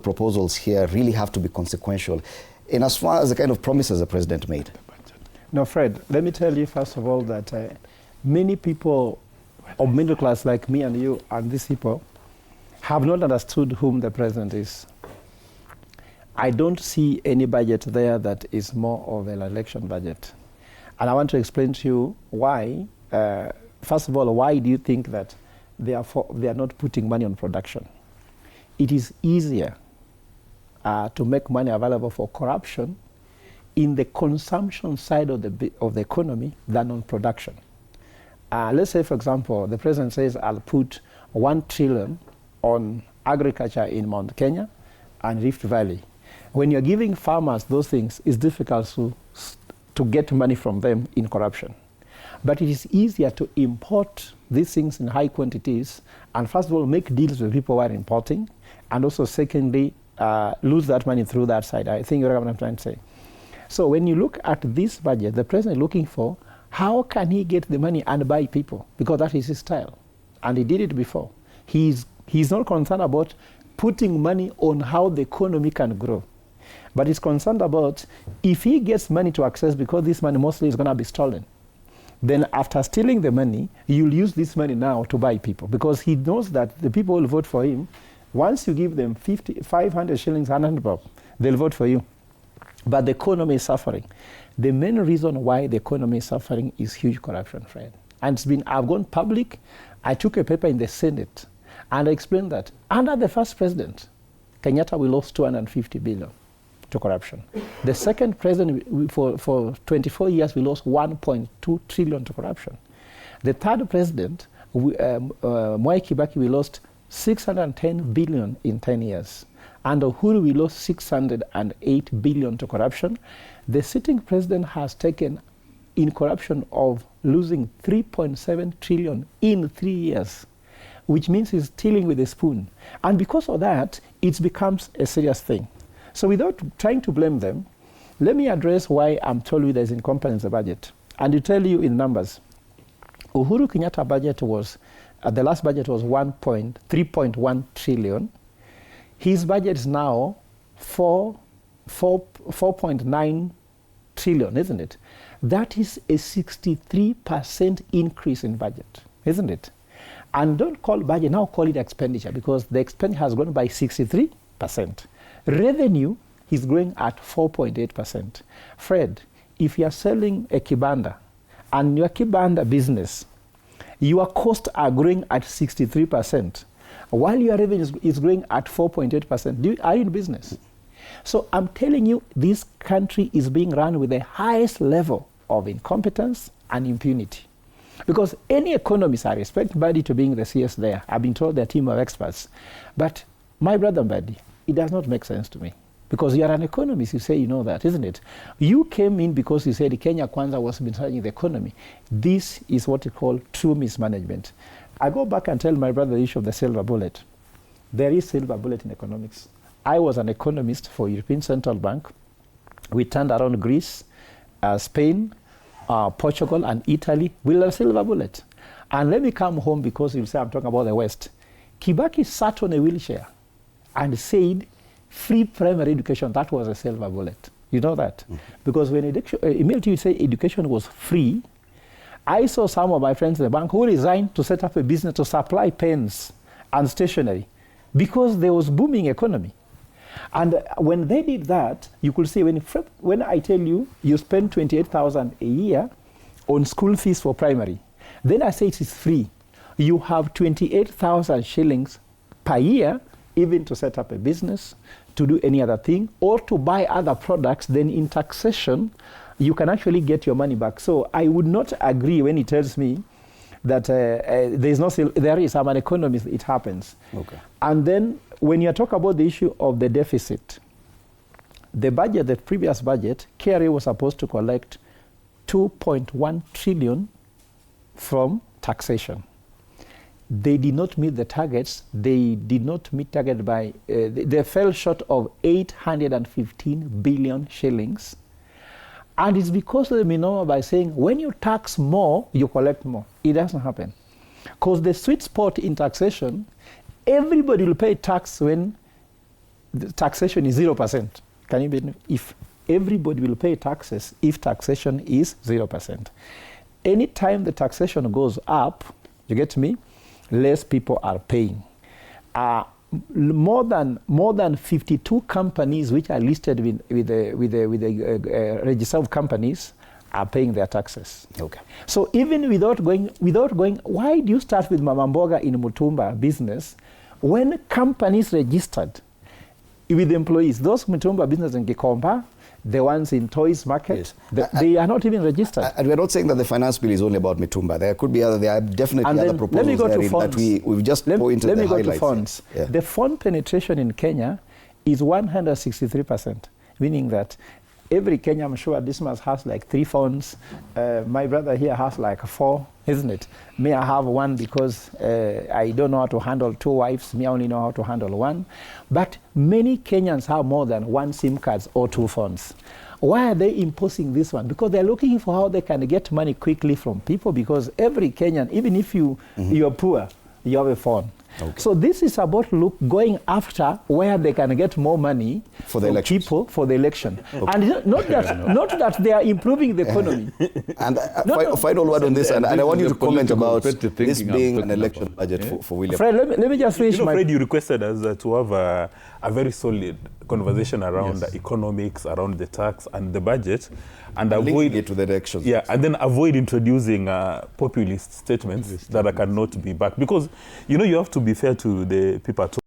proposals here really have to be consequential in as far as the kind of promises the president made? No, Fred, let me tell you first of all that many people of middle class like me and you and these people have not understood whom the president is. I don't see any budget there that is more of an election budget. And I want to explain to you why. First of all, why do you think that they are not putting money on production? It is easier to make money available for corruption in the consumption side of the economy than on production. Let's say, for example, the president says, I'll put 1 trillion on agriculture in Mount Kenya and Rift Valley. When you're giving farmers those things, it's difficult to get money from them in corruption. But it is easier to import these things in high quantities and first of all make deals with people who are importing, and also secondly lose that money through that side. I think you know what I'm trying to say. So when you look at this budget, the president is looking for how can he get the money and buy people, because that is his style. And he did it before. He's not concerned about putting money on how the economy can grow. But he's concerned about if he gets money to access, because this money mostly is going to be stolen, then after stealing the money, you'll use this money now to buy people, because he knows that the people will vote for him. Once you give them 500 shillings, 100 bob, they'll vote for you. But the economy is suffering. The main reason why the economy is suffering is huge corruption, Fred. And I've gone public. I took a paper in the Senate, and I explained that under the first president, Kenyatta, we lost 250 billion to corruption. The second president, for 24 years, we lost 1.2 trillion to corruption. The third president, Mwai Kibaki, we lost 610 billion in 10 years. Under Uhuru, we lost 608 billion to corruption. The sitting president has taken in corruption of losing 3.7 trillion in 3 years, which means he's stealing with a spoon. And because of that, it becomes a serious thing. So without trying to blame them, let me address why I'm telling you there's incompetence in the budget. And to tell you in numbers, Uhuru Kenyatta budget was, the last budget was 3.1 trillion. His budget is now 4.9 trillion, isn't it? That is a 63% increase in budget, isn't it? And don't call budget, now call it expenditure, because the expenditure has grown by 63%. Revenue is growing at 4.8%. Fred, if you are selling a kibanda and your kibanda business, your costs are growing at 63%, while your revenue is growing at 4.8%, are you in business? So I'm telling you, this country is being run with the highest level of incompetence and impunity. Because any economist, I respect Badi to being the CS there. I've been told they're a team of experts. But my brother Badi, it does not make sense to me. Because you are an economist, you say you know that, isn't it? You came in because you said Kenya Kwanza was managing the economy. This is what you call true mismanagement. I go back and tell my brother the issue of the silver bullet. There is silver bullet in economics. I was an economist for European Central Bank. We turned around Greece, Spain, Portugal, and Italy with a silver bullet. And let me come home, because you'll say I'm talking about the West. Kibaki sat on a wheelchair and said, free primary education, that was a silver bullet. You know that? Mm-hmm. Because when immediately you say education was free, I saw some of my friends in the bank who resigned to set up a business to supply pens and stationery because there was booming economy. And when they did that, you could see when I tell you, you spend 28,000 a year on school fees for primary, then I say it is free. You have 28,000 shillings per year, even to set up a business, to do any other thing, or to buy other products. Then in taxation, you can actually get your money back. So I would not agree when he tells me that there is, I'm an economist, it happens. Okay. And then when you talk about the issue of the deficit, the budget, the previous budget, KRA was supposed to collect 2.1 trillion from taxation. They did not meet the targets. They did not meet target by, they fell short of 815 billion shillings. And it's because of the minimum by saying, when you tax more, you collect more. It doesn't happen. Because the sweet spot in taxation, everybody will pay tax when the taxation is 0%. Can you believe if everybody will pay taxes if taxation is 0%? Anytime the taxation goes up, you get me, less people are paying. More than 52 companies which are listed with the register of companies are paying their taxes. Okay. So even without going, why do you start with Mama Mboga in Mutumba business when companies registered with employees, those Mutumba business in Gikomba, the ones in toys market, yes. They are not even registered. And we're not saying that the finance bill is only about Mitumba. There could be there are definitely other proposals that we've just pointed the highlights. Let me go to funds. Yeah. The fund penetration in Kenya is 163%, meaning that every Kenyan, I'm sure this month has like 3 phones. My brother here has like 4, isn't it? Me, I have 1 because I don't know how to handle 2 wives. Me, I only know how to handle 1. But many Kenyans have more than 1 SIM cards or 2 phones. Why are they imposing this one? Because they're looking for how they can get money quickly from people, because every Kenyan, even if you're poor, you have a phone. Okay. So this is about going after where they can get more money for the people for the election. Okay. And not that they are improving the economy. And final word on this, and I want you to comment about this being an election budget for William. Fred, let me just finish Fred, you requested us to have a very solid conversation around the economics, around the tax and the budget, and avoid it to the elections. Yeah, and then avoid introducing populist statements that cannot be backed, because you have to be fair to the people at home.